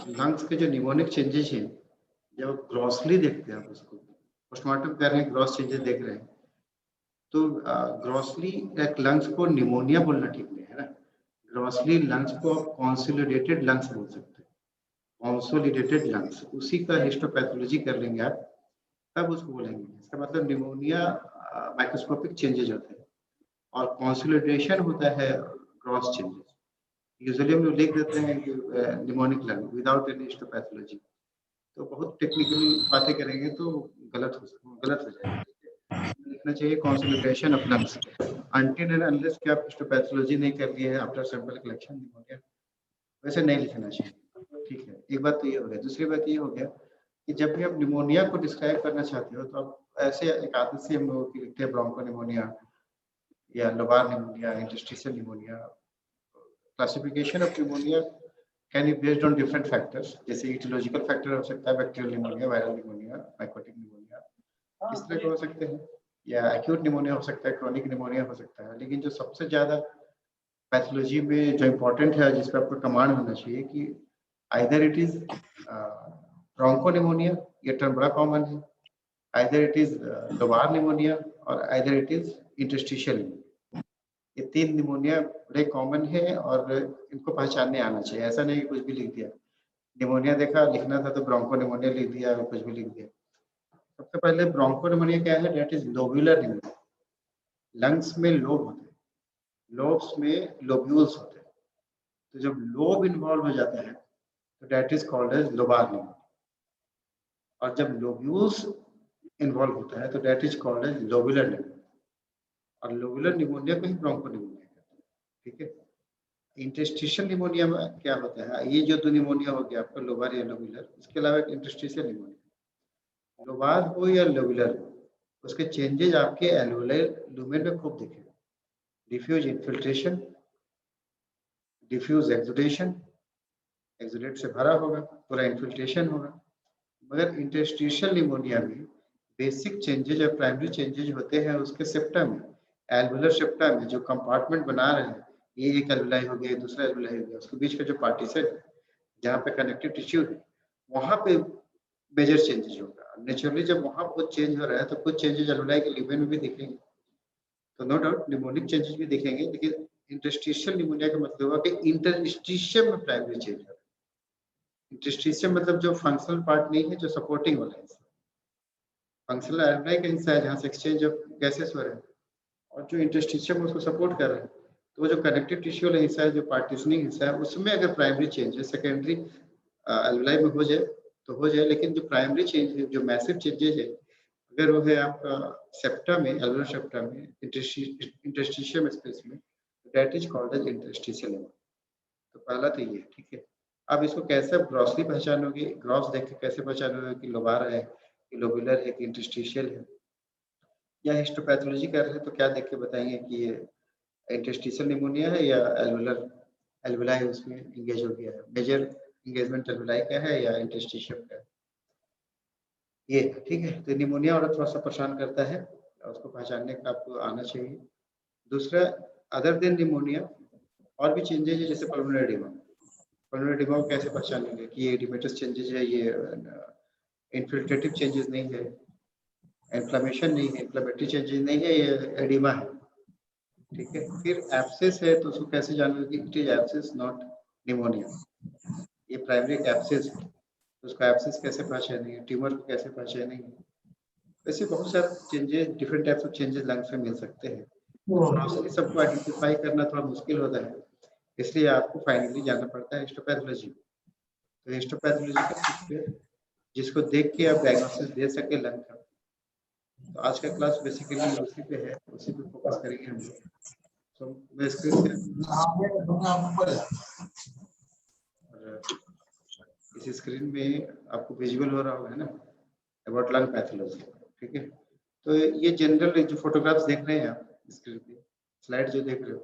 Lungs के जो mnemonic changes हैं, जब आप ग्रॉसली देखते हैं, आप उसको पोस्टमार्टम कर रहे हैं, ग्रॉस चेंजेस देख रहे हैं, तो ग्रॉसली एक लंग्स को निमोनिया बोलना ठीक नहीं है ना। ग्रॉसली लंग्स को आप कॉन्सोलिडेटेड लंग्स बोल सकते हैं, कॉन्सोलिडेटेड लंग्स, उसी का हिस्टोपैथोलॉजी कर लेंगे आप, तब उसको बोलेंगे। इसका मतलब निमोनिया माइक्रोस्कोपिक चेंजेज होते हैं और कॉन्सोलिडेशन होता है ग्रॉस चेंजेस। यूजुअली हम लोग लिख देते हैं कि mnemonic lung without any histopathology, तो बहुत टेक्निकल बातें करेंगे तो गलत हो जाएगा। लिखना चाहिए consolidation of lungs, until and unless कि आप हिस्टोपैथोलॉजी नहीं कर लिए हैं आफ्टर सैंपल कलेक्शन निमोनिया, वैसे नहीं लिखना चाहिए। ठीक है, एक बात तो ये हो गया। दूसरी बात ये हो गया कि जब भी आप निमोनिया को डिस्क्राइब करना चाहते हो, तो आप ऐसे एक आदत से हम लोगों की लिखते हैं ब्रोंको निमोनिया या lobar pneumonia, interstitial pneumonia. Classification of pneumonia can be based on different factors, जैसे इटियोलॉजिकल फैक्टर हो सकता है, bacterial pneumonia, viral pneumonia, mycotic pneumonia, इस तरह के हो सकते हैं, या एक्यूट निमोनिया हो सकता है, क्रॉनिक निमोनिया हो सकता है। लेकिन जो सबसे ज्यादा पैथोलॉजी में जो इम्पोर्टेंट है, जिस पर आपको कमांड होना चाहिए कि either it is broncho pneumonia, ये टर्म बड़ा कॉमन है, either it is lobar pneumonia और either it is interstitial pneumonia. ये तीन निमोनिया बड़े कॉमन है और इनको पहचानने आना चाहिए। ऐसा नहीं कि कुछ भी लिख दिया, निमोनिया देखा लिखना था तो ब्रोंको निमोनिया लिख दिया, कुछ भी लिख दिया। सबसे पहले ब्रोंको निमोनिया क्या है? That is lobular pneumonia. Lungs में लोब होते हैं, लोब्स में लोब्यूल्स होते हैं, तो जब लोब इन्वॉल्व हो जाता है तो that is called as lobar pneumonia, और जब लोब्यूल्स इन्वॉल्व होता है तो that is called as lobular pneumonia, और लोबुलर निमोनिया को ही ब्रोंको निमोनिया कहते हैं। ठीक है, इंटरस्टिशियल निमोनिया में क्या होता है? ये जो दो निमोनिया हो गया आपका, लोबार या लोबुलर, इसके अलावा एक इंटरस्टिशियल निमोनिया। लोबार हो या लोबुलर हो, उसके चेंजेस आपके एल्वोलर लुमेन में खूब दिखेंगे। Diffuse infiltration, diffuse exudation, exudate से भरा होगा, पूरा इन्फिल्ट्रेशन होगा। मगर इंटरस्टिशियल निमोनिया में बेसिक चेंजेज और प्राइमरी चेंजेज होते हैं उसके सेप्टा में, एल्वुलर सेप्टा में, जो कंपार्टमेंट बना रहे हैं, ये एक एल्वुलाई हो गया, दूसरा एल्वुलाई हो गया, उसके बीच का जो पार्टीशन है जहाँ पे कनेक्टिव टिश्यू है, वहां पे मेजर चेंजेज होगा। नेचुरली जब वहां बहुत चेंज हो रहा है तो कुछ चेंजेज एल्वुलाई के लिवेन में भी दिखेंगे, तो नो डाउट निमोनिक चेंजेस भी दिखेंगे। लेकिन इंटरस्टिशियल निमोनिया का मतलब हुआ कि इंटरस्टिशियम में प्राइमरी चेंज हो रहा है। इंटरस्टिशियम मतलब जो फंक्शनल पार्ट नहीं है, जो सपोर्टिंग वाला है, फंक्शनल एल्वुलाई का हिस्सा है जहाँ से एक्सचेंज ऑफ गैसेस हो रहा है, और जो इंटरस्टिशियम उसको सपोर्ट कर रहा है, तो वो जो कनेक्टिव टिश्यू वाला हिस्सा है, जो पार्टीशनिंग हिस्सा है, उसमें अगर प्राइमरी चेंज है, सेकेंडरी एल्वुलाई में हो जाए तो हो जाए, लेकिन जो प्राइमरी चेंज है, जो मैसिव चेंजेज है, अगर वो है आपका सेप्टा में, एल्वुलर सेप्टा में, इंटरस्टिशियम स्पेस में, that is called as interstitial. तो पहला तो ये, ठीक है। अब इसको कैसे ग्रॉसली पहचानोगे? ग्रॉस देख के कैसे पहचानोगे कि लोबार है, कि लोबुलर है, कि इंटरस्टिशियल है? या हिस्टोपैथोलॉजी कर रहे हैं तो क्या देख के बताएंगे कि ये इंटरस्टिशियल निमोनिया है या एल्वुलर, एल्वुलाई उसमें इंगेज हो गया है? मेजर इंगेजमेंट एल्वुलाई का है या इंटरस्टिशियल का है? ये ठीक है। तो निमोनिया और थोड़ा सा परेशान करता है, उसको पहचानने का आपको आना चाहिए। दूसरा, अदर देन निमोनिया और भी चेंजेज है, जैसे पल्मोनरी एडिमा। पल्मोनरी एडिमा को कैसे पहचानेंगे कि ये एडिमेटस चेंजेस है, ये इन्फिल्ट्रेटिव चेंजेस नहीं है, इन्फ्लेमेशन नहीं है, इन्फ्लेमेटरी चेंजेस नहीं है, ये एडिमा है। ठीक है, फिर एब्सेस है, तो उसको कैसे जानोगे कि it is abscess not pneumonia, ये प्राइमरी एब्सेस है, तो उसका एब्सेस कैसे पहचानेंगे? ट्यूमर को कैसे पहचानेंगे? वैसे बहुत सारे changes, different types of changes lungs में मिल सकते हैं, ग्रॉसली सबको आइडेंटिफाई करना थोड़ा मुश्किल होता है, इसलिए आपको फाइनली जाना पड़ता है हिस्टोपैथोलॉजी। तो हिस्टोपैथोलॉजिकल जिसको देख के आप डायग्नोसिस दे सके लंग का। तो आज का क्लास बेसिकली उसी पे है, उसी पे फोकस करेंगे हम लोग। तो मैं स्क्रीन और इस स्क्रीन में आपको विजुअल हो रहा होगा, है ना, अबाउट लंग पैथोलॉजी। ठीक है, तो ये जनरल जो फोटोग्राफ्स देख रहे हैं आप स्क्रीन पे, स्लाइड जो देख रहे हो,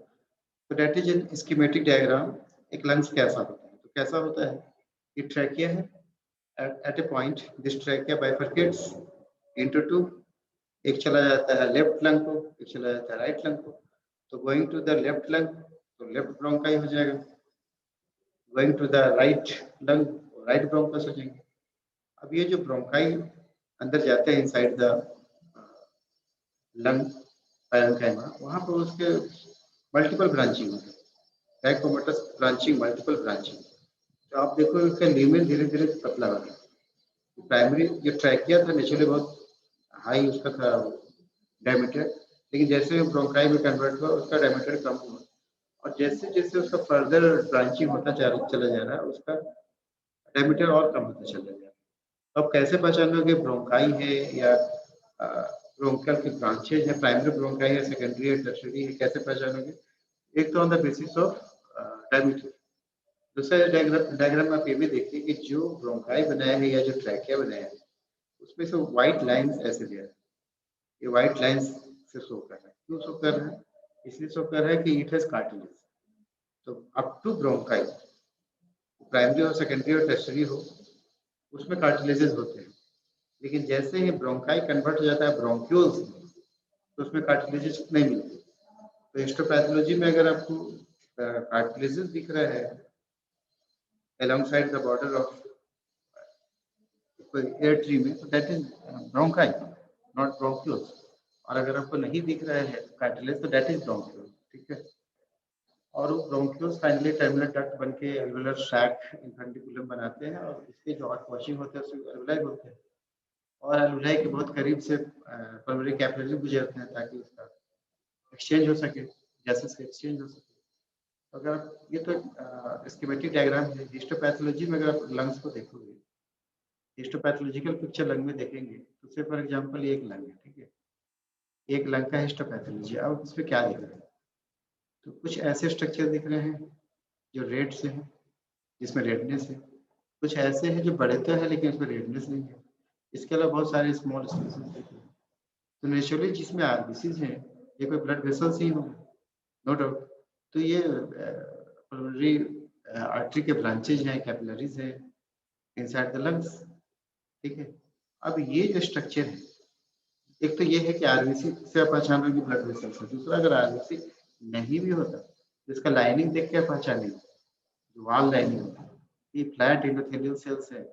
तो that is an schematic diagram. एक लंग्स कैसा होता है, तो कैसा होता है, ये ट्रैकिया है, at a point this trachea bifurcates into two, एक चला जाता है लेफ्ट लंग को, एक चला जाता है राइट लंग को। तो going to the left lung तो लेफ्ट ब्रोंकाई हो जाएगा, going to the right lung right bronchus हो जाएंगे। अब ये जो ब्रोंकाई अंदर जाते हैं इनसाइड द लंग पैरेन्काइमा, वहाँ पर उसके मल्टीपल ब्रांचिंग होते हैं, ट्रैकोमोटस ब्रांचिंग, मल्टीपल ब्रांचिंग। तो आप देखो इसका ल्यूमेन धीरे धीरे पतला हो गया। प्राइमरी जो ट्रैकिया था नेचुरली बहुत हाई उसका था डायमीटर, लेकिन जैसे ब्रोंकाई में कन्वर्ट हुआ उसका डायमीटर कम हुआ, और जैसे जैसे उसका फर्दर ब्रांचिंग होता चला जा रहा है उसका डायमीटर और कम होता चला जा रहा है। अब कैसे पहचानोगे ब्रोंकाई है या ब्रोंकल की ब्रांचेज है, प्राइमरी ब्रोंकाई है, सेकेंडरी है, टर्शियरी है, कैसे पहचानोगे? एक तो on the basis of diameter. दूसरा डायग्राम आप ये भी देखिए कि जो ब्रोंकाई बनाया है या जो ट्रैकिया बनाया है उसमें से व्हाइट लाइंस ऐसे दिया है, ये व्हाइट लाइंस से शो कर रहा है। क्यों शो कर रहा है? इसलिए शो कर रहा है कि इट हैज कार्टिलेज। तो अप टू ब्रोंकाई, प्राइमरी और सेकेंडरी और टर्शियरी हो, उसमें कार्टिलेजेस होते हैं, लेकिन जैसे ही ब्रोंकाई कन्वर्ट हो जाता है ब्रोंक्यूल्स में, तो उसमें कार्टिलेजेस नहीं मिलते। तो हिस्टोपैथोलॉजी में अगर आपको कार्टिलेजेस दिख रहा है alongside the border of air tree में, तो that is bronchi, not bronchioles. और अगर आपको नहीं दिख रहा है कार्टिलेज, तो दैट इज ब्रोंक्यूल, ठीक है। और वो ब्रोंक्यूल्स फाइनली टर्मिनल डक्ट बन के एल्वेलर सैक इन्फेंटिकुलम बनाते हैं, और इसके जो आउट वॉशिंग होते हैं उसको एल्वेलाई बोलते हैं। और एल्वेलाई के बहुत करीब से पल्मोनरी कैपिलरी गुजरते हैं ताकि उसका एक्सचेंज हो सके, गैसेस का एक्सचेंज हो सके। तो अगर ये तो स्कीमेटिक डायग्राम है। हिस्टोपैथोलॉजी में अगर आप लंग्स को देखोगे, हिस्टोपैथोलॉजिकल पिक्चर लंग में देखेंगे, तो से फॉर एग्जांपल ये एक लंग है, ठीक है, एक लंग का हिस्टोपैथोलॉजी। अब इसमें क्या दिख रहा है? तो कुछ ऐसे स्ट्रक्चर दिख रहे हैं जो रेड से हैं, जिसमें रेडनेस है। कुछ ऐसे हैं जो बड़े तो है लेकिन उसमें रेडनेस नहीं है। इसके अलावा बहुत सारे स्मॉल स्पेसेस दिख रहे हैं। तो नेचुरली जिसमें आरबीसीज हैं, ये कोई ब्लड वेसल्स ही होंगे, नो डाउट। तो ये पल्मोनरी आर्टरी के ब्रांचेज हैं, कैपिलरीज हैं इनसाइड द लंग्स, ठीक है। अब ये जो स्ट्रक्चर है, एक तो ये है कि आरबीसी से आप पहचानोगे ब्लड वेसल्स है। दूसरा, अगर आरबीसी नहीं भी होता तो इसका लाइनिंग देख के पहचानेंगे, जो वॉल लाइनिंग होता है, ये फ्लैट एंडोथेलियल सेल्स है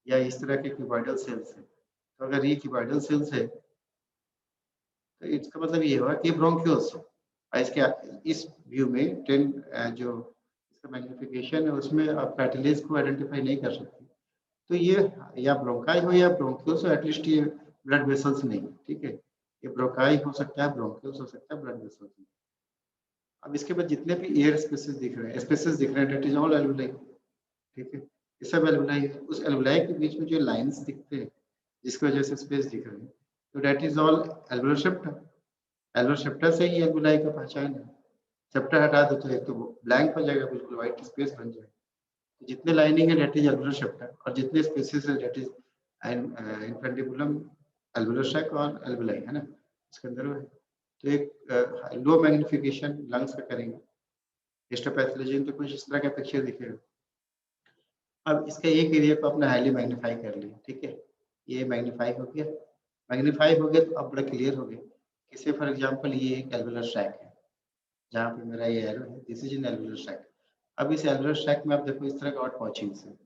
या इस तरह के क्यूबॉइडल सेल्स है। तो अगर ये क्यूबॉइडल सेल्स है तो इसका मतलब ये हुआ कि ब्रोंक्यूल्स है। और इसके इस व्यू में 10 जो इसका मैग्निफिकेशन है उसमें आप कार्टिलेज को आइडेंटिफाई नहीं कर सकते। तो ये या ब्रोंकाई हो या ब्रोंक्यूल्स हो, एटलीस्ट ये ब्लड वेसल्स नहीं, ठीक है। ये ब्रोंकाई हो सकता है, ब्रोंक्यूल्स हो सकता है, ब्लड वेसल्स नहीं। अब इसके बाद जितने भी एयर स्पेसेस दिख रहे हैं, स्पेसेस दिख रहे हैं, दैट इज ऑल एल्वेलाई, ठीक है। ये सब एल्वेलाई है। उस एल्वेलाई के बीच में जो लाइंस दिखते हैं जिसकी वजह से स्पेस दिख रहे हैं, तो that is all alveolar septa. Alveolar septa से ही एल्वेलाई का पहचान है। सेप्टा हटा दो तो एक तो ब्लैंक हो जाएगा, बिल्कुल व्हाइट स्पेस बन जाएगा। जितने लाइनिंग है दैट इज एल्वेलर सेप्टा, और जितने स्पेसेस है दैट इज इन्फेंटिबुलम, एल्वेलर सैक और एल्वेलाई, है ना, इसके अंदर वो है। तो एक लो मैग्निफिकेशन लंग्स का करेंगे हिस्टोपैथोलॉजी में, तो कुछ इस तरह का पिक्चर दिखेगा। अब इसका एक एरिया को आपने हाईली मैग्नीफाई कर लिया, ठीक है, ये मैग्नीफाई हो गया। मैग्नीफाई हो गया तो अब बड़ा क्लियर हो गया। किसे फॉर एग्जांपल ये एक एल्वेलर सैक है, जहाँ पे मेरा ये एरो है, this is an alveolar sac. अब इस एल्वेलर सैक में आप देखो इस तरह का आउट पॉचिंग्स है,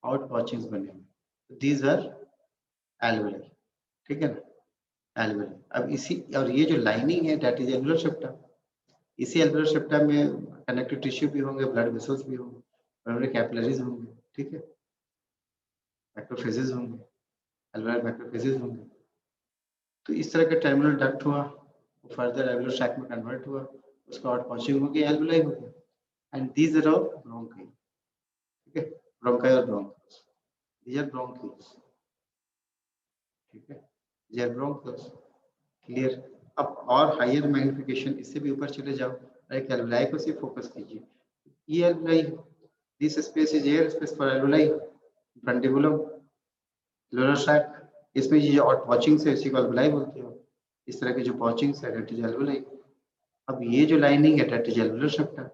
आउट पॉचिंग्स बने हुए, दीज आर एल्वेलाई, ठीक है ना, एल्वेलाई। अब इसी और ये जो लाइनिंग है दैट इज एल्वेलर सेप्टा। इसी एल्वेलर सेप्टा में कनेक्टिव टिश्यू भी होंगे, ब्लड वेसल्स भी होंगे, पल्मोनरी कैपिलरीज होंगे, ठीक है, मैक्रोफेजेस होंगे, एल्वेलर मैक्रोफेजेस होंगे। तो इस तरह का टर्मिनल डक्ट हुआ, फर्दर एल्वेलर सैक में कन्वर्ट हुआ, उसका आउट पॉचिंग हो गया, एल्वेलाई हो गया। And these are all bronchi, ठीक है, ब्रोंकाई और ब्रोंक्यूल्स, दीज आर ब्रोंक्यूल्स, ठीक है, दीज आर ब्रोंक्यूल्स, क्लियर। अब और हायर मैग्निफिकेशन, इससे भी ऊपर चले जाओ, एक एल्वेलाई को सिर्फ फोकस कीजिए। ये alveoli, this space is air space for alveoli, फ्रंटिबुलम, एल्वेलर सैक, इसमें ये आउट पॉचिंग्स है, इसी को एल्वेलाई बोलते हो। इस तरह के जो पॉचिंग्स है दैट इज एल्वेलाई। अब ये जो लाइनिंग है दैट इज एल्वेलर सेप्टा।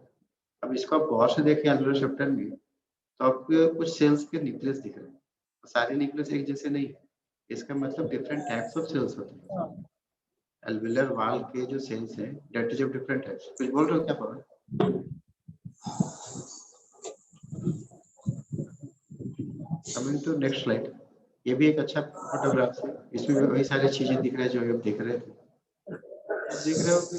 अब इसको आप गौर से देखें एल्वेलर सेप्टा में, तो आपको कुछ सेल्स के न्यूक्लियस दिख रहे हैं, सारे न्यूक्लियस एक जैसे नहीं है। इसका मतलब डिफरेंट टाइप्स ऑफ सेल्स होते हैं। एल्वेलर वॉल के जो सेल्स हैं that is of different types. कुछ बोल रहे हो क्या पवन? कमिंग टू नेक्स्ट स्लाइड, ये भी एक अच्छा फोटोग्राफ है, इसमें भी वही सारी चीजें दिख रही है जो आप देख रहे थे। अब देख रहे हो कि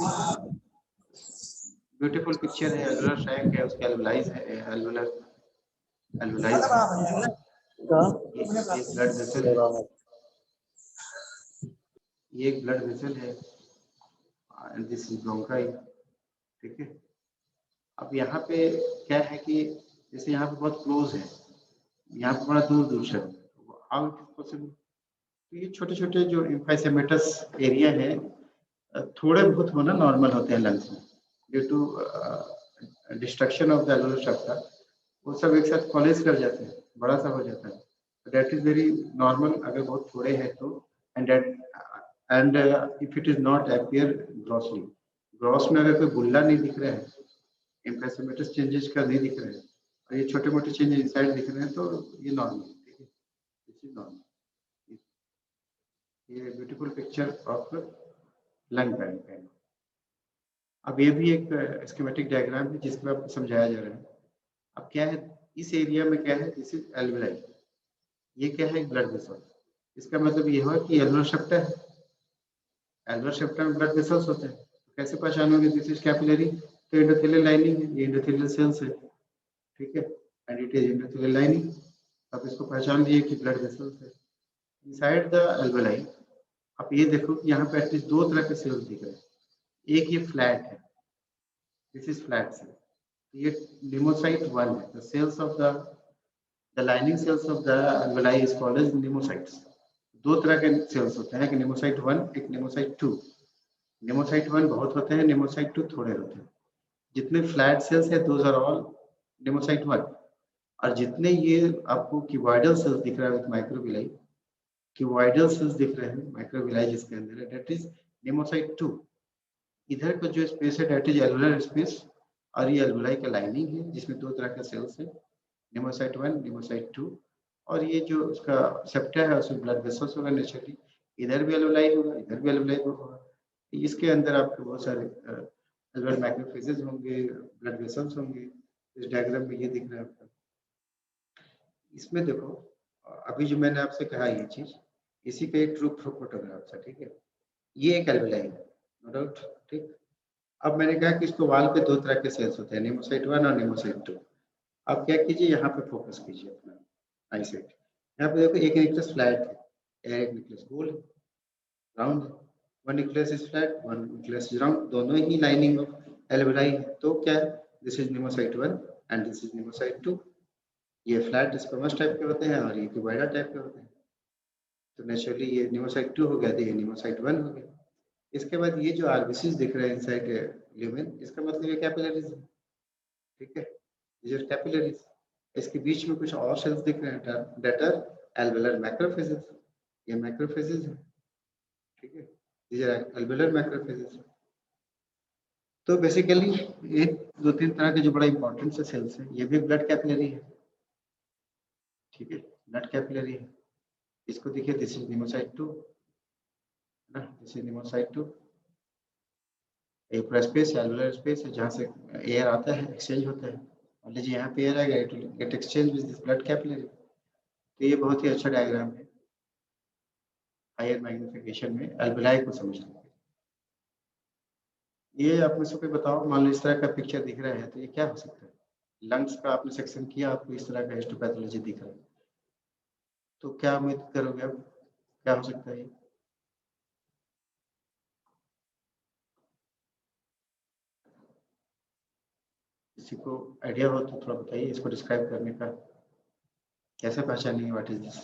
ब्यूटीफुल पिक्चर है, एल्वुलर सैक है, उसके एल्वुलाइज है, एल्वुलाइज है, ये ब्लड वेसल है, ये एक ब्लड वेसल है, एंड दिस इज ब्रोंकाई। ठीक है, अब यहाँ पे क्या है कि जैसे यहाँ पे बहुत क्लोज है, यहाँ पे बड़ा दूर दूर से, हाउ इट इज पॉसिबल? तो ये छोटे छोटे जो एम्फाइसेमेटस एरिया है थोड़े बहुत होना नॉर्मल होते हैं लंग्स में, due to destruction of the alveolar structure, वो सब एक साथ कॉलेज कर जाते हैं, बड़ा सा हो जाता है, दैट इज वेरी नॉर्मल अगर बहुत थोड़े हैं तो। And that and if it is not appear grossly, gross में अगर कोई बुल्ला नहीं दिख रहा है, एम्फाइसेमेटस चेंजेस का नहीं दिख रहा है, और ये छोटे मोटे चेंजेस इनसाइड दिख रहे हैं, तो ये नॉर्मल है। ठीक है, दिस इज नॉर्मल। ये beautiful picture of lung pan. अब ये भी एक स्कीमेटिक डायग्राम है जिसमें आपको समझाया जा रहा है। अब क्या है इस एरिया में, क्या है, दिस इज एल्वुलाई, ये क्या है, ब्लड वेसल। इसका मतलब ये हुआ कि एल्वुलर सेप्टा है, एल्वुलर सेप्टा में ब्लड वेसल्स होते हैं, तो कैसे पहचानोगे दिस इज कैपिलरी? तो एंडोथेलियल लाइनिंग है, ये एंडोथेलियल सेल्स है। ठीक है, and it is endothelial lining, आप इसको पहचान लिए कि ब्लड वेसल्स है इनसाइड द एल्वुलाई। अब ये देखो कि यहाँ पे एटलीस्ट दो तरह के सेल्स दिख रहे हैं, एक ये फ्लैट है, दिस इज फ्लैट सेल, ये लिमोसाइट 1 है, the cells of the lining cells of the alveoli is called as pneumocytes. दो तरह के सेल्स होते हैं, एक लिमोसाइट 1, एक लिमोसाइट 2। लिमोसाइट 1 बहुत होते हैं, लिमोसाइट 2 थोड़े होते हैं। जितने फ्लैट सेल्स है दोज आर ऑल लिमोसाइट 1, और जितने ये आपको क्यूबॉइडल सेल्स दिख रहा है विद माइक्रोविलाई, क्यूबॉइडल सेल्स दिख रहे हैं माइक्रोविलाई जिसके अंदर है, दैट इज लिमोसाइट 2। इधर का जो स्पेस है दैट इज एल्वुलर स्पेस, और ये एल्वुलाई का लाइनिंग है जिसमें दो तरह के सेल्स है, लिमोसाइट 1, लिमोसाइट 2। और ये जो उसका सेप्टा है उसमें ब्लड वेसल्स होगा नेचुरली, इधर भी एल्वुलाई होगा, इधर भी एल्वुलाई होगा। इसके अंदर आपको बहुत सारे एल्वुलर मैक्रोफेजेस होंगे, ब्लड वेसल्स होंगे। इस डायग्राम में ये दिख रहा है आपको। इसमें देखो अभी जो मैंने आपसे कहा ये चीज, इसी का एक ट्रू फोटोग्राफ है। ठीक है, ये एक एल्वुलाई है, नो डाउट। ठीक, अब मैंने कहा कि इसको वाल पे दो तरह के सेल्स होते हैं, निमोसाइट 1 और निमोसाइट 2। अब क्या कीजिए, यहाँ पे फोकस कीजिए अपना आई साइट। यहाँ पे देखो एक न्यूक्लियस फ्लैट है, एक न्यूक्लियस गोल है, राउंड है। One nucleus is flat, one nucleus is round, दोनों ही लाइनिंग ऑफ एल्वुलाई है। तो क्या है, this is pneumocyte 1 and this is pneumocyte 2। ये फ्लैट स्क्वेमस टाइप के होते हैं और ये क्यूबॉइडल टाइप के होते हैं। तो नेचुरली ये निमोसाइट 2 हो गया, तो ये निमोसाइट 1 हो गया। इसके बाद ये जो आरबीसीज दिख रहे हैं इनसाइड ल्यूमेन, इसका मतलब ये कैपिलरीज है। ठीक है, ये कैपिलरीज, इसके बीच में कुछ और सेल्स दिख रहे हैं दैट आर एल्वुलर मैक्रोफेजेस, ये मैक्रोफेजेस है। ठीक है, ये एल्वुलर मैक्रोफेजेस। तो बेसिकली ये दो तीन तरह के जो बड़ा इंपॉर्टेंट से सेल्स है, ये भी ब्लड कैपिलरी है। ठीक है, ब्लड कैपिलरी है। इसको देखिए, दिस इज निमोसाइट 2 ना, दिस इज निमोसाइट 2। एक पूरा स्पेस है, एल्वुलर स्पेस है, जहाँ से एयर आता है, एक्सचेंज होता है। मान लीजिए यहाँ पे एयर आ गया, it will get exchange with this blood capillary. तो ये बहुत ही अच्छा डायग्राम है हायर मैग्निफिकेशन में एल्वुलाई को समझने के लिए। ये आप में से कोई बताओ, मान लो इस तरह का पिक्चर दिख रहा है, तो ये क्या हो सकता है? लंग्स का आपने सेक्शन किया, आपको इस तरह का हिस्टोपैथोलॉजी दिख रहा है, तो क्या उम्मीद करोगे अब, क्या हो सकता है ये? किसी को आइडिया हो तो थोड़ा बताइए, इसको डिस्क्राइब करने का, कैसे पहचानेंगे व्हाट इज दिस?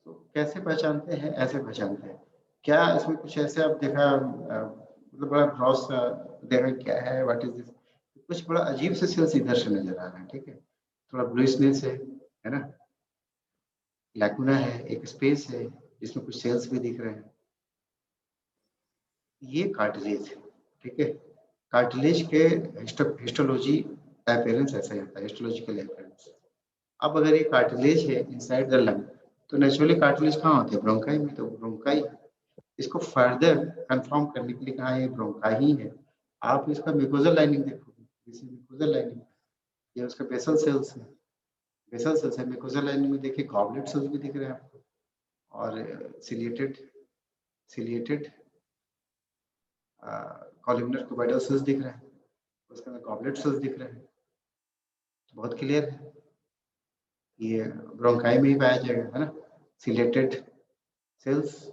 तो कैसे पहचानते हैं, ऐसे पहचानते हैं क्या? इसमें कुछ ऐसे आप देखा, मतलब बड़ा ग्रॉस देखा क्या है, व्हाट इज दिस? कुछ बड़ा अजीब से सेल्स इधर से नजर आ रहा है। ठीक है, थोड़ा ब्लूइशनेस है ना, लैकुना है, एक स्पेस है जिसमें कुछ सेल्स भी दिख रहे हैं। ये कार्टिलेज है। ठीक है, कार्टिलेज के हिस्टोलॉजी अपीयरेंस ऐसा ही होता है, हिस्टोलॉजिकल अपीयरेंस। अब अगर ये कार्टिलेज है इनसाइड द लंग, तो नेचुरली कार्टिलेज कहाँ होते हैं? ब्रोंकाई में, तो ब्रोंकाई इसको फर्दर कंफर्म करने के लिए कहा ये ब्रोंकाई है, आप इसका म्यूकोजल लाइनिंग देखोगे, दिस इज म्यूकोजल लाइनिंग, ये उसका बेसल सेल्स है, बेसल सेल्स है। म्यूकोजल लाइनिंग में देखिए गॉबलेट सेल्स भी दिख रहे हैं आपको, और सिलिएटेड कॉलमनर क्यूबाइडल सेल्स दिख रहे हैं, उसके अंदर गॉबलेट सेल्स दिख रहे हैं। तो बहुत क्लियर है, ये ब्रोंकाई में ही पाया जाएगा, है ना। सिलेटेड सेल्स,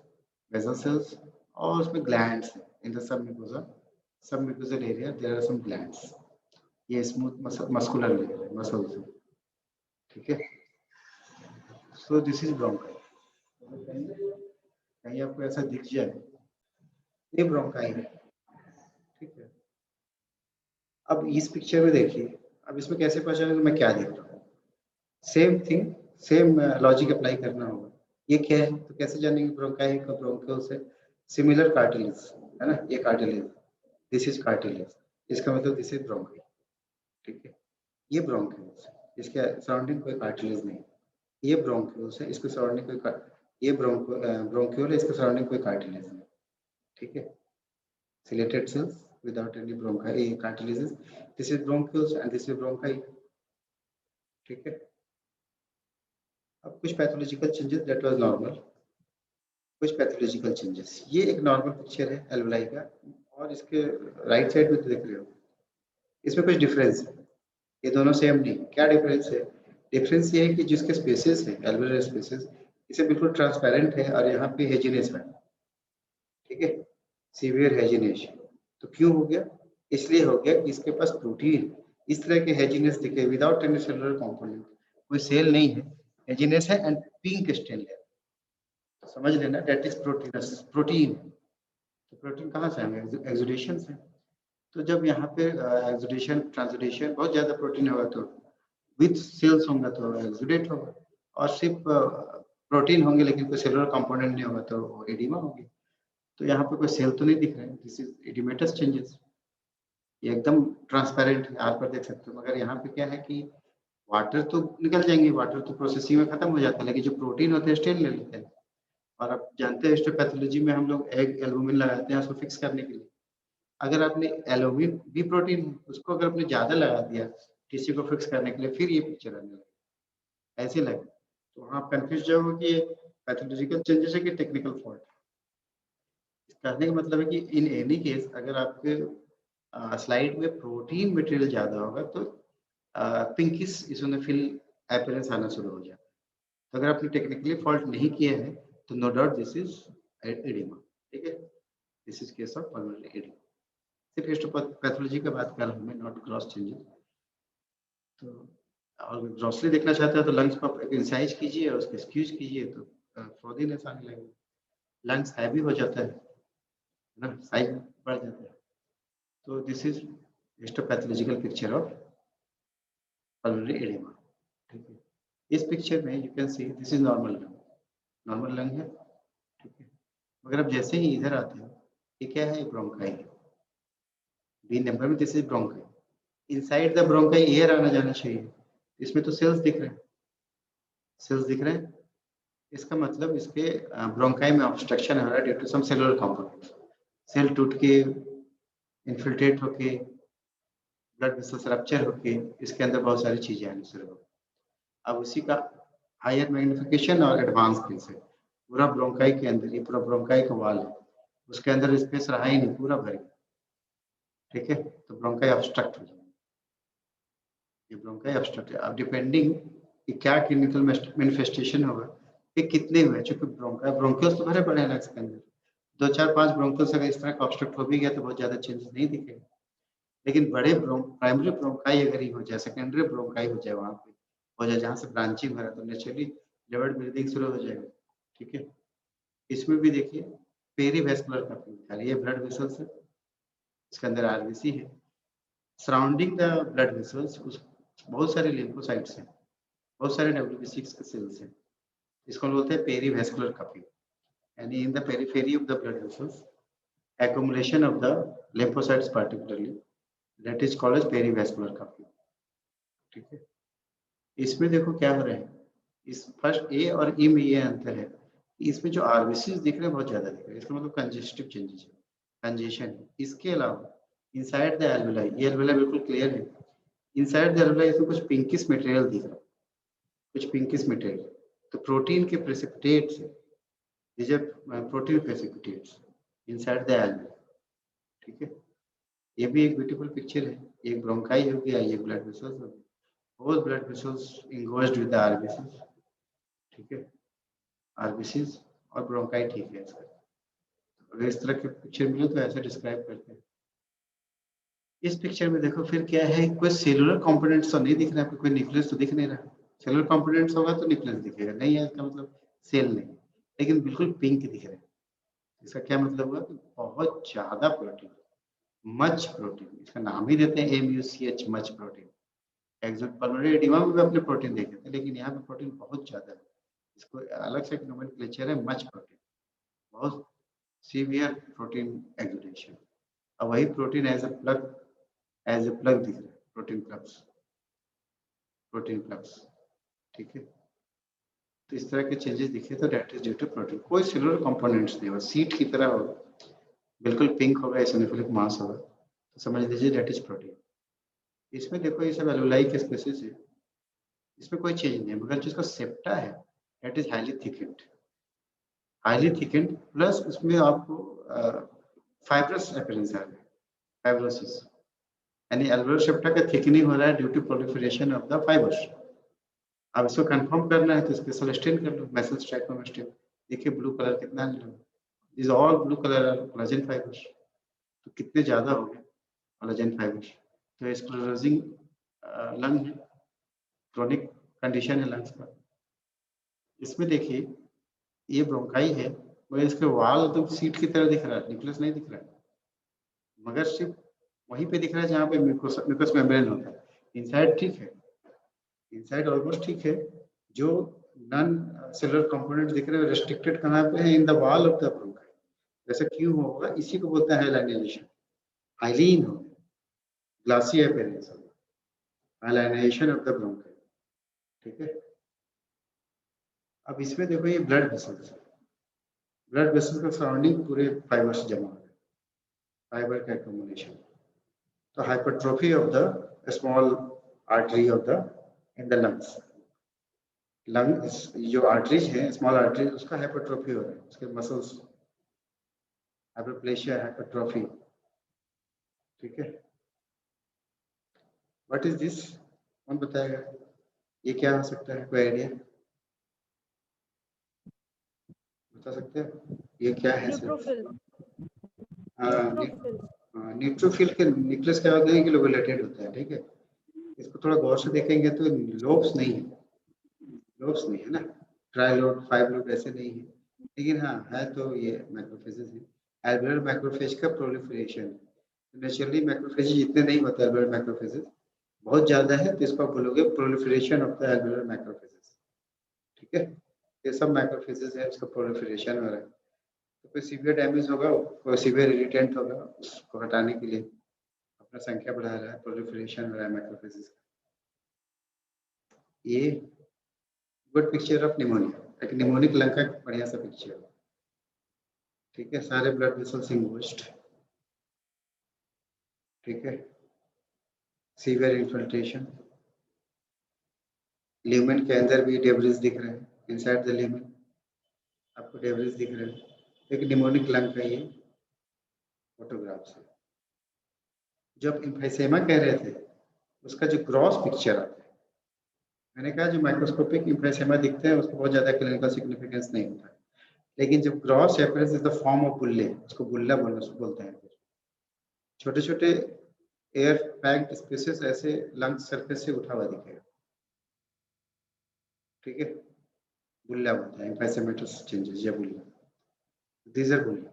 बेसल सेल्स, और उसमें glands in the submucosal area there are some glands. ये स्मूथ मस्कुलर लेयर है, मसल्स है, ठीक है। So this is bronchi. कहीं आपको ऐसा दिख जाए ये ब्रोंकाई है, ठीक है। अब इस पिक्चर में देखिए, अब इसमें कैसे पता चलेगा मैं क्या देख रहा हूँ। Same thing, same logic apply करना होगा। ये क्या है तो कैसे जानेंगे ब्रोंकाई का, ब्रोंकियल से सिमिलर कार्टिलेज, है ना, ये कार्टिलेज, दिस इज कार्टिलेज, इसका मतलब दिस इज ब्रोंकाई, ठीक है। ये ब्रोंकियल्स, इसके सराउंडिंग कोई कार्टिलेज नहीं, ये ब्रोंकियल्स है, इसके सराउंडिंग कोई, ये ब्रोंकियल है, इसके सराउंडिंग कोई कार्टिलेज नहीं, ठीक है। Ciliated cells without any bronchi cartilages, this is bronchioles and this is bronchi, ठीक है। अब कुछ pathological changes that was normal, कुछ पैथोलॉजिकल चेंजेस, ये एक नॉर्मल पिक्चर है एल्वेलाई का, और इसके राइट साइड में तो देख रहे हो इसमें कुछ डिफरेंस है, ये दोनों सेम नहीं। क्या डिफरेंस है? डिफरेंस ये है कि जिसके स्पेसेस है एल्वेलर स्पेसेस, इसे बिल्कुल ट्रांसपेरेंट है और यहाँ पे हेजिनेस है, ठीक है, सीवियर हेजिनेस। तो क्यों हो गया? इसलिए हो गया कि इसके पास प्रोटीन इस तरह के हेजिनेस दिखे विदाउट एनी सेलुलर कंपोनेंट, कोई सेल नहीं है, हेजिनेस है एंड पिंक स्टेन है, तो समझ लेना दैट इज प्रोटीनस, प्रोटीन। तो प्रोटीन कहाँ से आएंगे? एक्सुडेशन से। तो जब यहाँ पे एक्सुडेशन ट्रांसुडेशन बहुत ज्यादा प्रोटीन होगा तो विथ सेल्स होंगे तो एक्सुडेट होगा, और सिर्फ प्रोटीन होंगे लेकिन कोई सेलुलर कंपोनेंट नहीं होगा तो एडिमा होगी। तो यहाँ पे कोई सेल तो नहीं दिख रहा है, दिस इज एडिमेटस चेंजेस, ये एकदम ट्रांसपेरेंट है, आप पर देख सकते हो। मगर यहाँ पे क्या है कि वाटर तो निकल जाएंगे, वाटर तो प्रोसेसिंग में खत्म हो जाता है, लेकिन जो प्रोटीन होते हैं स्टेन ले लेते हैं। और आप जानते हैं हिस्टोपैथोलॉजी में हम लोग एग एल्बुमिन लगाते हैं उसको फिक्स करने के लिए। अगर आपने एल्बुमिन भी प्रोटीन है, उसको अगर आपने ज्यादा लगा दिया टिश्यू को फिक्स करने के लिए, फिर ये पिक्चर आने लगे, ऐसे लगे, तो वहाँ आप कंफ्यूज जाओगे कि पैथोलॉजिकल चेंजेस है कि टेक्निकल फॉल्ट। कहने का मतलब है कि इन एनी केस अगर आपके स्लाइड में प्रोटीन मटेरियल ज्यादा होगा तो पिंकिश इसोनोफिल अपीयरेंस आना शुरू हो जाता है। तो अगर आपने टेक्निकली फॉल्ट नहीं किया है तो no doubt this is oedema, ठीक है। This is case of pulmonary oedema. सिर्फ हिस्टोपैथोलॉजी का बात कर रहा हूं मैं, नॉट ग्रॉस चेंजेस। तो और ग्रॉसली देखना चाहते हैं तो लंग्स पर इंसाइज कीजिए और उसको स्क्यूज कीजिए तो फ्रोदीनेस आने लगेगा, लंग्स हैवी हो जाता है ना, साइज बढ़ जाता है। तो this is histopathological picture of pulmonary oedema, ठीक है। इस पिक्चर में you can see this is normal lung, normal lung है, ठीक है। मगर अब जैसे ही इधर आते हो, ये क्या है? ब्रोंकाई है, बी नंबर में this is bronchi. Inside the bronchi air आना जाना चाहिए, इसमें तो सेल्स दिख रहे हैं, सेल्स दिख रहे हैं, इसका मतलब इसके ब्रोंकाई में ऑब्स्ट्रक्शन हो रहा है due to some cellular component, cell टूट के इन्फिल्ट्रेट होके ब्लड वेसल्स रप्चर होके इसके अंदर बहुत सारी चीजें आनी शुरू हो। अब उसी का हायर मैग्निफिकेशन और एडवांस केस है। पूरा ब्रोंकाई के अंदर, ये पूरा ब्रोंकाई का वॉल है, उसके अंदर स्पेस रहा ही नहीं, पूरा भर गया, ठीक है। तो ब्रोंकाई ऑब्स्ट्रक्ट हो जाएगा, ये ब्रोंकाई ऑब्स्ट्रक्ट है। अब डिपेंडिंग कि क्या क्लिनिकल मैनिफेस्टेशन होगा कि कितने हुए, चूंकि ब्रोंकियल्स तो भरे पड़े हैं लंग्स के अंदर, 2 4 5 ब्रोंकियल्स अगर इस तरह का ऑब्स्ट्रक्ट हो भी गया तो बहुत ज्यादा चेंजेस नहीं दिखेगा। लेकिन बड़े प्राइमरी ब्रोंकाई अगर ही हो जाए, सेकेंडरी ब्रोंकाई हो जाए, वहां पे हो जाए जहाँ से ब्रांचिंग हो रहा है, तो नेचुरली ब्लड ब्रीदिंग शुरू हो जाएगा, ठीक है। इसमें भी देखिए पेरीवैस्कुलर कपिंग, ये ब्लड वेसल्स है, इसके अंदर आरबीसी है, सराउंडिंग द ब्लड वेसल्स बहुत सारे लिम्फोसाइट्स हैं, बहुत सारे WBC के सेल्स हैं, इसको बोलते हैं पेरीवैस्कुलर कपिंग, यानी in the periphery of the blood vessels accumulation of the lymphocytes particularly, that is called as perivascular cupping, ठीक है। इसमें देखो क्या हो रहा है, इस फर्स्ट ए और ई में ये अंतर है इसमें जो आरबीसी दिख रहे हैं बहुत ज्यादा दिख रहे हैं, इसका मतलब कंजेस्टिव चेंजेस है, कंजेशन है। इसके अलावा इनसाइड द एल्वेलाई, ये एल्वेलाई बिल्कुल क्लियर है, इनसाइड द एल्वेलाई इसमें कुछ पिंकिश मटेरियल दिख रहा है, कुछ पिंकिश मटेरियल, तो प्रोटीन के प्रेसिपिटेट्स है, these are protein precipitates inside the alveoli, ठीक है। ये भी एक ब्यूटीफुल पिक्चर है, एक ब्रोंकाई हो गया, ये ब्लड वेसल्स हो गए, both blood vessels engorged with the RBCs, ठीक है, आरबीसीज और ब्रोंकाई, ठीक है इसका। अगर इस तरह के पिक्चर मिले तो ऐसे डिस्क्राइब करते हैं। इस पिक्चर में देखो फिर क्या है, कोई सेलुलर कंपोनेंट्स तो नहीं दिख रहा है, कोई न्यूक्लियस तो दिख नहीं रहा। सेलुलर कंपोनेंट्स होगा तो न्यूक्लियस दिखेगा, नहीं है इसका मतलब सेल नहीं, लेकिन बिल्कुल पिंक दिख रहा है। इसका क्या मतलब हुआ कि बहुत ज्यादा प्रोटीन, मच प्रोटीन, इसका नाम ही देते हैं MUCH, मच प्रोटीन। एक्सोपल्मोनरी एडिमा में भी अपने प्रोटीन देखे थे, लेकिन यहाँ पे प्रोटीन बहुत ज्यादा है, इसको अलग से नोमेनक्लेचर है, मच प्रोटीन, बहुत सीवियर प्रोटीन एक्सुडेशन। अब वही प्रोटीन एज ए प्लग दिख रहा है, प्रोटीन प्लग्स, ठीक है। तो इस तरह के चेंजेस दिखे तो that is due to protein, कोई सेलुलर कंपोनेंट्स नहीं होगा, सीट की तरह होगा, बिल्कुल पिंक होगा, एसिनोफिलिक मास होगा, तो समझ लीजिए दैट इज प्रोटीन। इसमें देखो ये सब एल्वेलाई के स्पेसिस है, इसमें कोई चेंज नहीं है, मगर जिसका सेप्टा है that is highly thickened plus उसमें आपको फाइब्रस अपीयरेंस आ रहा है, फाइब्रोसिस, यानी एल्वेओलर सेप्टा का थिकनिंग हो रहा है due to proliferation of the fibres. अब इसको कंफर्म करना है तो स्पेशल स्टेन कर लो, मेसल स्ट्राइकोमेस्टिन, देखिए ब्लू कलर कितना है, is all blue colour are collagen fibres, तो कितने ज्यादा हो गए कोलेजन फाइबर्स। तो स्क्लेरोजिंग लंग है, क्रोनिक कंडीशन है लंग्स का। इसमें देखिए ये ब्रोंकाई है, मगर इसके वाल तो सीट की तरह दिख रहा है, न्यूक्लियस नहीं दिख रहा है, मगर सिर्फ वहीं पे दिख रहा है जहाँ पे म्यूकस मेम्ब्रेन होता है। इनसाइड ठीक है, इनसाइड ऑलमोस्ट ठीक है, जो नॉन सेलुलर कंपोनेंट दिख रहे हैं रेस्ट्रिक्टेड कहाँ पे है, in the wall of the bronchi. वैसे क्यों होगा, इसी को बोलते हैं हाइलाइनेशन, हाइलीन हो, glassy appearance, hyalination of the bronchi, ठीक है। अब इसमें देखो ये ब्लड वेसल्स, ब्लड वेसल्स का सराउंडिंग पूरे फाइबर से जमा है, फाइबर का एक्यूमुलेशन, तो hypertrophy of the small artery of the in the lungs, lung जो आर्टरीज है, स्मॉल आर्टरीज, उसका हाइपरट्रोफी हो रहा है, उसके मसल्स, हाइपरप्लेशिया, हाइपरट्रोफी, ठीक है। व्हाट इज दिस, कौन बताएगा ये क्या हो सकता है, कोई आइडिया बता सकते हैं ये क्या है सर? न्यूट्रोफिल के न्यूक्लियस क्या होते हैं कि लोबुलेटेड होता है, ठीक है। इसको थोड़ा गौर से देखेंगे तो लोब्स नहीं है, लोब्स नहीं है ना, ट्राइलोब, फाइव लोब ऐसे नहीं है, लेकिन हाँ है तो ये मैक्रोफेजेस है, एल्वेओलर मैक्रोफेज का प्रोलिफरेशन। नेचुरली मैक्रोफेज इतने नहीं होते, एल्वेओलर मैक्रोफेजेस बहुत ज्यादा है, तो इसको आप बोलोगे प्रोलिफरेशन ऑफ द एल्वेओलर मैक्रोफेजेस, ठीक है। ये सब मैक्रोफेजेस है, उसका प्रोलिफरेशन हो रहा है, तो कोई सीवियर डैमेज होगा, कोई सीवियर इरिटेंट होगा, उसको हटाने के लिए अपना संख्या बढ़ा रहा है, प्रोलिफरेशन हो रहा है मैक्रोफेजेस का। ये गुड पिक्चर ऑफ निमोनिया, एक निमोनिक लंग का बढ़िया सा पिक्चर, ठीक है। सारे ब्लड वेसल्स इंगोज्ड, ठीक है, सीवियर इन्फिल्ट्रेशन, ल्यूमेन के अंदर भी डेब्रिस दिख रहे हैं, इनसाइड द ल्यूमेन आपको डेब्रिस दिख रहे हैं। एक निमोनिक लंग का ये फोटोग्राफ है। जब एम्फाइसेमा कह रहे थे उसका जो ग्रॉस पिक्चर आता है, मैंने कहा जो माइक्रोस्कोपिक एम्फाइसेमा दिखते हैं उसको बहुत ज्यादा क्लिनिकल सिग्निफिकेंस नहीं होता, लेकिन जब gross appearance is the form of bullae, उसको बुल्ला बोलते हैं, छोटे छोटे एयर पैक्ड स्पेसेस ऐसे लंग सरफेस से उठा हुआ दिखेगा, ठीक है, बुल्ला बोलते हैं, एम्फाइसेमेटस चेंजेस या बुल्ला, दीज आर बुल्ला।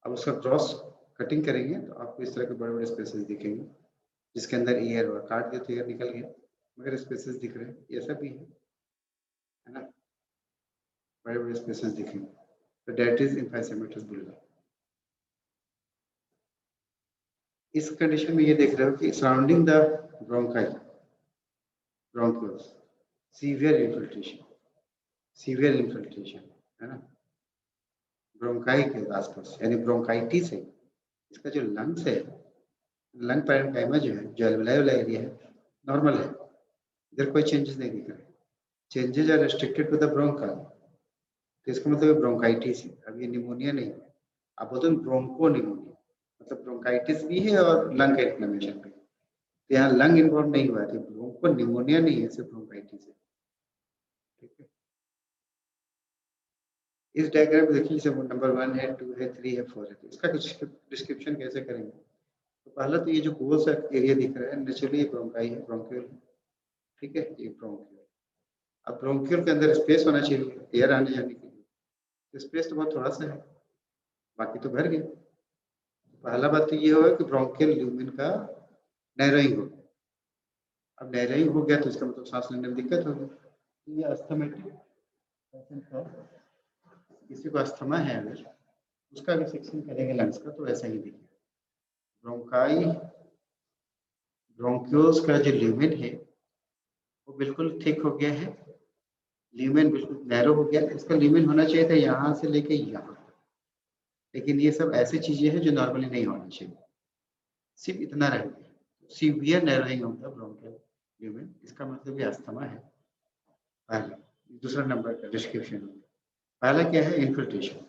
अब उसका क्रॉस कटिंग करेंगे तो आपको इस तरह के बड़े बड़े स्पेसेस दिखेंगे, जिसके अंदर एयर हुआ, काट दिया तो एयर निकल गया, मगर स्पेसेस दिख रहे हैं, ये सब भी है ना, बड़े बड़े स्पेसेस दिखेंगे, तो दैट इज एम्फाइसेमेटस बुल्ला। इस कंडीशन में ये देख रहे हो कि surrounding the bronchi, bronchioles, severe infiltration, severe infiltration, है ना, ब्रोंकाई के आसपास, यानी ब्रोंकाइटिस है। इसका जो लंग्स है, लंग पैरेन्काइमा जो है, जो एल्वेोलाई वाला एरिया है, नॉर्मल है, इधर कोई चेंजेस नहीं दिख रहे। Changes are restricted to the bronchi, तो इसका मतलब ब्रोंकाइटिस है। अब ये निमोनिया नहीं है, आप बोलते हैं ब्रोंको निमोनिया, मतलब ब्रोंकाइटिस भी है और लंग का इन्फ्लेमेशन भी। तो यहाँ लंग इन्वॉल्व नहीं हुआ है, तो ब्रोंको निमोनिया नहीं है, सिर्फ ब्रोंकाइटिस है। ठीक है, इस डायग्राम में देखिए, जैसे नंबर 1 है, 2 है, 3 है, 4 है, तो इसका कुछ डिस्क्रिप्शन कैसे करेंगे। तो पहला तो ये जो गोल सा एरिया दिख रहा है, नेचुरली ब्रोंकाई है, ब्रोंक्यूल। ठीक है, ये ब्रोंक्यूल। अब ब्रोंक्यूल के अंदर स्पेस होना चाहिए एयर आने जाने के लिए, तो स्पेस तो बहुत थोड़ा सा है, बाकी तो भर गए। पहला बात तो ये होगा कि ब्रोंकियल ल्यूमेन का नैरोइंग हो गया। अब नैरोइंग हो गया तो इसका मतलब सांस लेने में दिक्कत होगी। ये अस्थमेटिक पेशेंट का, किसी को अस्थमा है अगर, उसका भी सेक्शन करेंगे लंग्स का, तो ऐसा ही दिखेगा। ब्रोंकाई, ब्रोंक्यूल्स का जो ल्यूमेन है वो बिल्कुल थिक हो गया है, ल्यूमेन बिल्कुल नैरो हो गया। इसका ल्यूमेन होना चाहिए था यहाँ से लेके यहाँ, लेकिन ये सब ऐसी चीजें हैं जो नॉर्मली नहीं होनी चाहिए, सिर्फ इतना रह गया। Severe narrowing of the bronchial lumen, इसका मतलब ये अस्थमा है। पहला, दूसरा नंबर का डिस्क्रिप्शन, पहला क्या है, इन्फिल्ट्रेशन।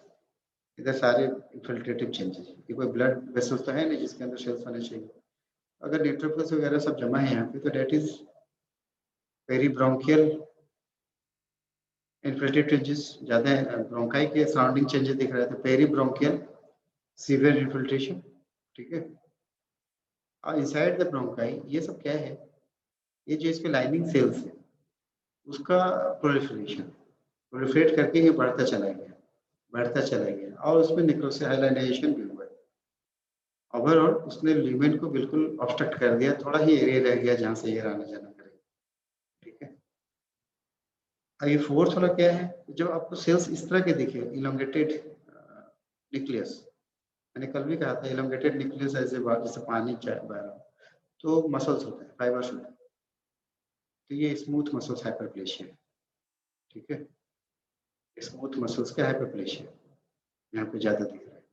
इधर सारे इन्फिल्ट्रेटिव चेंजेस, ये कोई ब्लड वेसल्स तो है नहीं जिसके अंदर सेल्स होने चाहिए। अगर न्यूट्रोफिल्स वगैरह सब जमा है यहाँ पे, तो डेट इज पेरीब्रोंकियल इन्फिल्ट्रेटिव चेंजेस ज्यादा है। ब्रोंकाई के सराउंडिंग चेंजेस दिख रहे थे, पेरीब्रोंकियल सीवियर इन्फिल्ट्रेशन। ठीक है, और इनसाइड द ब्रोंकाई ये सब क्या है, ये जो इसके लाइनिंग सेल्स है उसका प्रोलिफरेशन, प्रोलिफरेट करके ये बढ़ता चला गया, बढ़ता चला गया, और उसमें निक्रोसिहाइलाइजेशन भी हुआ। ओवरऑल उसने ल्यूमेन को बिल्कुल ऑब्स्ट्रक्ट कर दिया, थोड़ा ही एरिया रह गया जहाँ से एयर आना जाना करेगा। ठीक है, ये फोर्थ वाला क्या है, जब आपको सेल्स इस तरह के दिखे, इलोंगेटेड न्यूक्लियस, मैंने कल भी कहा था इलोंगेटेड न्यूक्लियस ऐसे जैसे पानी बह रहा हो, तो मसल्स होते हैं, फाइबर्स होते हैं, तो ये स्मूथ मसल्स हाइपरप्लेशिया। ठीक है, स्मूथ मसल्स का हाइपरप्लेशिया यहाँ पे ज्यादा दिख रहा है।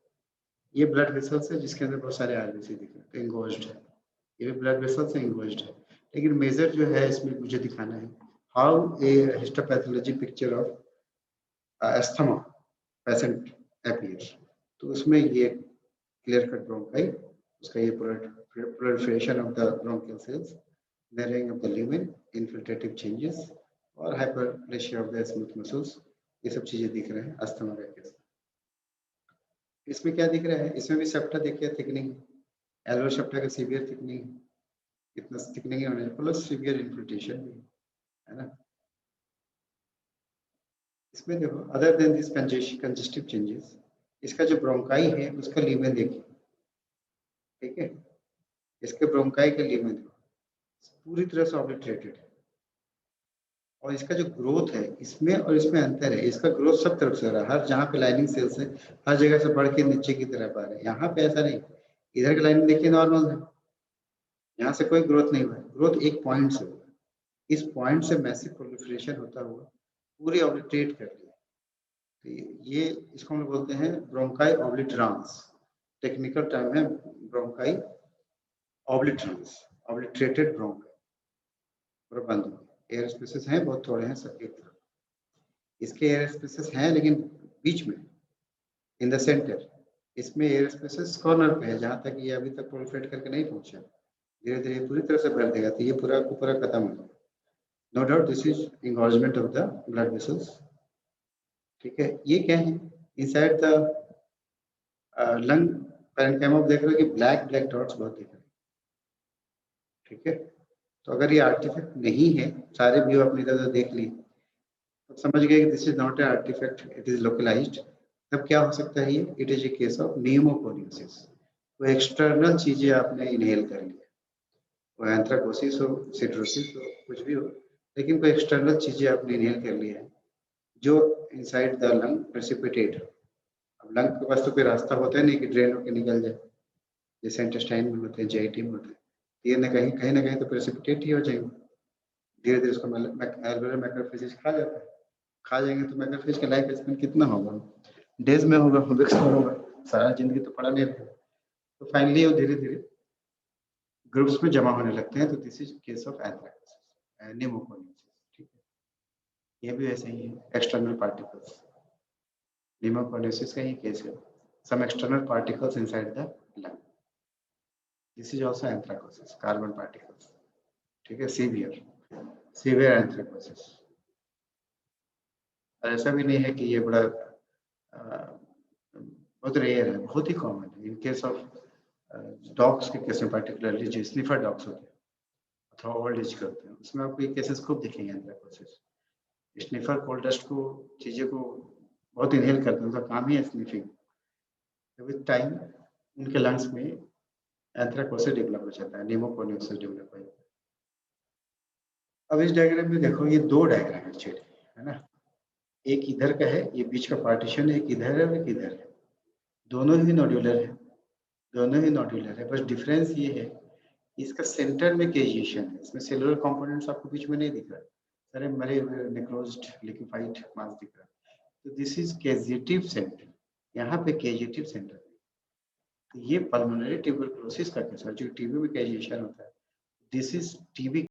ये ब्लड वेसल्स है जिसके अंदर बहुत सारे आरबीसी दिख रहे हैं, तो इंगोज्ड है, ये भी ब्लड वेसल्स से इंगोज्ड है। लेकिन मेजर जो है इसमें मुझे दिखाना है how a histopathology picture of asthma patient appears. तो उसमें ये क्लियर कट ब्रोंकाई, उसका ये proliferation of the bronchial cells, narrowing of the lumen, infiltrative changes और hyperplasia of the smooth muscles, ये सब चीजें दिख रहे हैं अस्थमा का केस। इसमें क्या दिख रहा है, इसमें भी सेप्टा देखिए थिकनिंग, एल्वोल सेप्टा का सीवियर थिकनिंग, इतना थिकनिंग होने प्लस सीवियर इन्फिल्ट्रेशन भी है ना। इसमें देखो other than this congestive changes, इसका जो ब्रोंकाई है उसका ल्यूमेन देखिए। ठीक है, इसके ब्रोंकाई का ल्यूमेन पूरी तरह से ऑब्लिटरेटेड है, और इसका जो ग्रोथ है इसमें और इसमें अंतर है, इसका ग्रोथ सब तरफ से हो रहा है, हर जहाँ पे लाइनिंग सेल्स है हर जगह से बढ़ के नीचे की तरफ आ रहे हैं। यहाँ पे ऐसा नहीं, इधर की लाइनिंग देखिए नॉर्मल है, यहाँ से कोई ग्रोथ नहीं हुआ है, ग्रोथ एक पॉइंट से हुआ, इस पॉइंट से मैसिव प्रोलिफरेशन होता हुआ पूरी ऑब्लिटरेट कर लिया। तो ये इसको हम बोलते हैं ब्रोंकाई ऑब्लिटरांस, टेक्निकल टर्म है ब्रोंकाई ऑब्लिटरांस, ऑब्लिटरेटेड ब्रोंकाई, पूरा बंद हो गया। एयर स्पेसेस हैं बहुत थोड़े हैं सब एक तरफ, इसके एयर स्पेसेस हैं लेकिन बीच में, इन द सेंटर, इसमें एयर स्पेसेस कॉर्नर पे है जहाँ तक ये अभी तक प्रोलिफरेट करके नहीं पहुंचा, धीरे धीरे पूरी तरह से भर देगा, तो ये पूरा को पूरा खत्म हो जाएगा। No doubt this is engorgement of the blood vessels. ठीक है, ये क्या है, इनसाइड द लंग पैरेन्काइमा देख रहे हो कि ब्लैक ब्लैक डॉट्स बहुत दिख रहे हैं। ठीक है, तो अगर ये आर्टिफैक्ट नहीं है, सारे व्यू अपनी तरह देख ली तो समझ गए कि this is not a artefact, it is localised. तब क्या हो सकता है, ये it is a case of pneumoconiosis, वो एक्सटर्नल चीजें आपने इनहेल कर लिया, वो एंथ्राकोसिस हो, सिट्रोसिस हो, कुछ भी हो, लेकिन कोई एक्सटर्नल चीजें आपने इनहेल कर लिया है जो इनसाइड द लंग प्रेसिपिटेट। अब लंग के पास तो कोई रास्ता होता है नहीं कि ड्रेन होकर निकल जाए, जैसे इंटेस्टाइन में होते हैं, जीआईटी में होते हैं, ये कहीं ना कहीं तो प्रेसिपिटेट ही हो जाएंगे, धीरे धीरे उसको एल्वेओलर मैक्रोफेजेस खा जाता है, खा जाएंगे तो मैक्रोफेज का लाइफ स्पेन कितना होगा, डेज में होगा, वीक्स में होगा, सारा जिंदगी तो पड़ा नहीं रहेगा। तो फाइनली वो धीरे धीरे ग्रुप्स में जमा होने लगते हैं। तो this is case of एंथ्रेक्नोसिस, pneumoconiosis. ठीक है, ये भी वैसे ही है, एक्सटर्नल पार्टिकल्स। निमोकोनियोसिस का ही केस है, some external particles inside the lung. This is also anthracosis, carbon particles. ठीक है, सीवियर एंथ्रेकोसिस। ऐसा भी नहीं है कि ये बड़ा बहुत रेयर है, बहुत ही कॉमन है। इन केस ऑफ डॉग्स के केस में पर्टिकुलरली, जो स्निफर डॉग्स होते हैं अथवा ओल्ड एज के होते हैं, उसमें आपको ये केसेस खूब दिखेंगे एंथ्रेकोसिस। स्निफर कोल डस्ट को, चीज़ें को बहुत इनहेल करते हैं, उनका काम ही है स्निफिंग। विद टाइम उनके लंग्स में एंथ्रेकोसिस डेवलप हो जाता है, निमोकोनियोसिस डेवलप हो जाता है। अब इस डायग्राम में देखो, ये दो डायग्राम एक्चुअली है ना, एक इधर का है, ये बीच का पार्टीशन है, एक इधर है और एक इधर है। दोनों ही नोड्यूलर है, दोनों ही नोड्यूलर है, बस डिफरेंस ये है इसका सेंटर में केजिएशन है, इसमें सेलुलर कंपोनेंट्स आपको बीच में नहीं दिख रहा, सारे मरे हुए नेक्रोज्ड लिक्विफाइड मास दिख रहा है। तो दिस इज केजिएटिव सेंटर, यहाँ पे केजिएटिव सेंटर है। तो ये पल्मोनरी ट्यूबरकुलोसिस का केस है, जो टीबी में केजिएशन होता है। This is TB